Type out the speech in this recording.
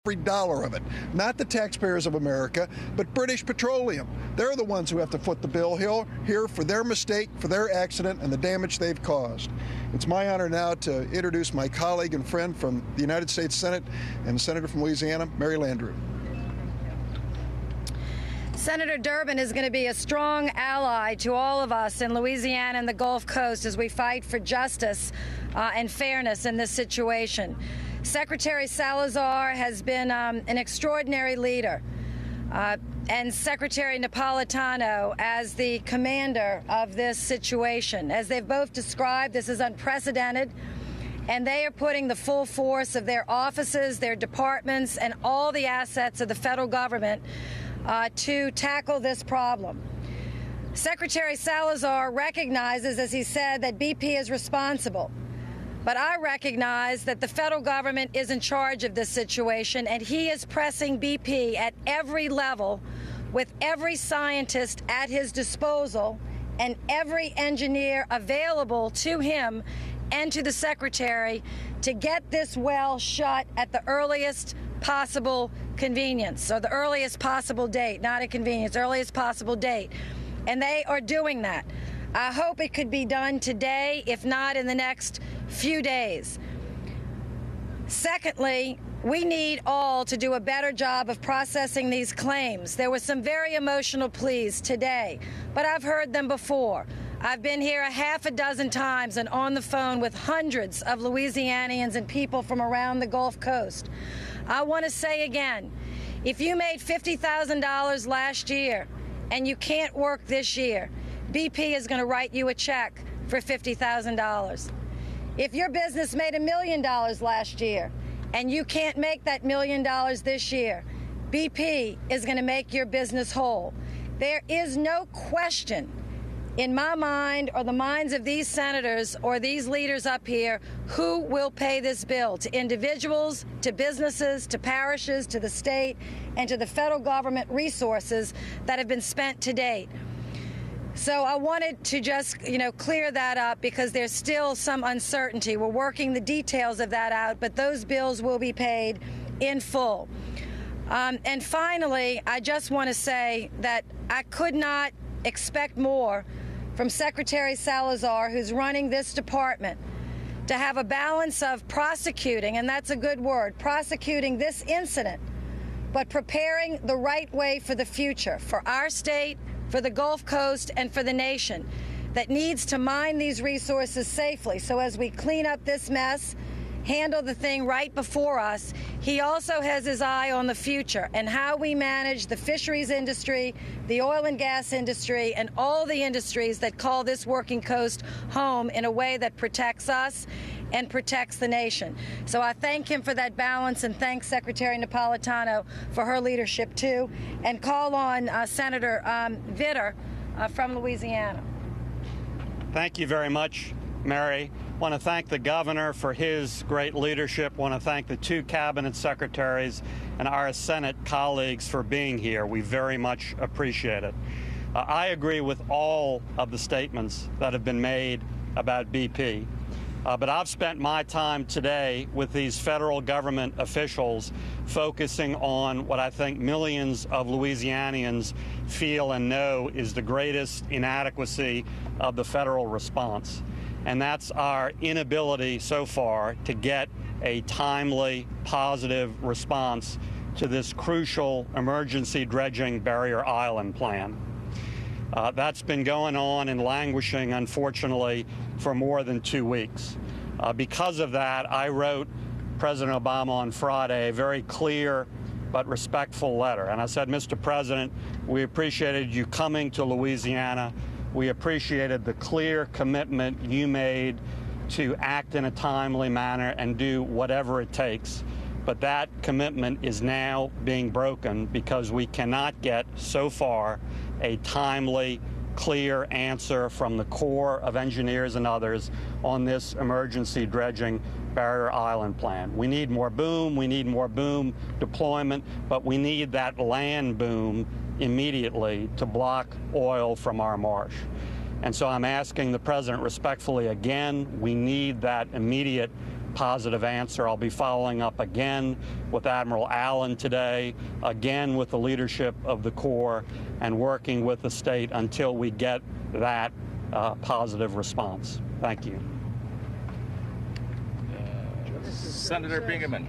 every dollar of it. Not the taxpayers of America, but British Petroleum. They're the ones who have to foot the bill here for their mistake, for their accident, and the damage they've caused. It's my honor now to introduce my colleague and friend from the United States Senate and Senator from Louisiana, Mary Landrieu. Senator Durbin is going to be a strong ally to all of us in Louisiana and the Gulf Coast as we fight for justice and fairness in this situation. Secretary Salazar has been an extraordinary leader, and Secretary Napolitano as the commander of this situation. As they've both described, this is unprecedented, and they are putting the full force of their offices, their departments, and all the assets of the federal government to tackle this problem. Secretary Salazar recognizes, as he said, that BP is responsible. But I recognize that the federal government is in charge of this situation, and he is pressing BP at every level with every scientist at his disposal and every engineer available to him and to the Secretary to get this well shut at the earliest possible convenience, or the earliest possible date, not a convenience, earliest possible date. And they are doing that. I hope it could be done today, if not in the next few days. Secondly, we need all to do a better job of processing these claims. There were some very emotional pleas today, but I've heard them before. I've been here a half a dozen times and on the phone with hundreds of Louisianians and people from around the Gulf Coast. I want to say again, if you made $50,000 last year and you can't work this year, BP is going to write you a check for $50,000. If your business made $1 million last year and you can't make that $1 million this year, BP is going to make your business whole. There is no question in my mind or the minds of these senators or these leaders up here who will pay this bill, to individuals, to businesses, to parishes, to the state, and to the federal government resources that have been spent to date. So I wanted to just, clear that up because there's still some uncertainty. We're working the details of that out, but those bills will be paid in full. And finally, I just want to say that I could not expect more from Secretary Salazar, who's running this department, to have a balance of prosecuting, and that's a good word, prosecuting this incident, but preparing the right way for the future, for our state, for the Gulf Coast, and for the nation that needs to mine these resources safely. So as we clean up this mess, handle the thing right before us, he also has his eye on the future and how we manage the fisheries industry, the oil and gas industry, and all the industries that call this working coast home in a way that protects us and protects the nation. So I thank him for that balance and thank Secretary Napolitano for her leadership, too, and call on Senator Vitter from Louisiana. Thank you very much, Mary. I want to thank the governor for his great leadership. I want to thank the two cabinet secretaries and our Senate colleagues for being here. We very much appreciate it. I agree with all of the statements that have been made about BP. But I've spent my time today with these federal government officials focusing on what I think millions of Louisianians feel and know is the greatest inadequacy of the federal response. And that's our inability so far to get a timely, positive response to this crucial emergency dredging Barrier Island plan. That's been going on and languishing, unfortunately, for more than 2 weeks. Because of that, I wrote President Obama on Friday a very clear but respectful letter. And I said, Mr. President, we appreciated you coming to Louisiana. We appreciated the clear commitment you made to act in a timely manner and do whatever it takes. But that commitment is now being broken because we cannot get, so far, a timely, clear answer from the Corps of Engineers and others on this emergency dredging Barrier Island plan. We need more boom, we need more boom deployment, but we need that land boom immediately to block oil from our marsh. And so I'm asking the President respectfully again, we need that immediate positive answer. I'll be following up again with Admiral Allen today, again with the leadership of the Corps, and working with the state until we get that positive response. Thank you. Senator Bingaman.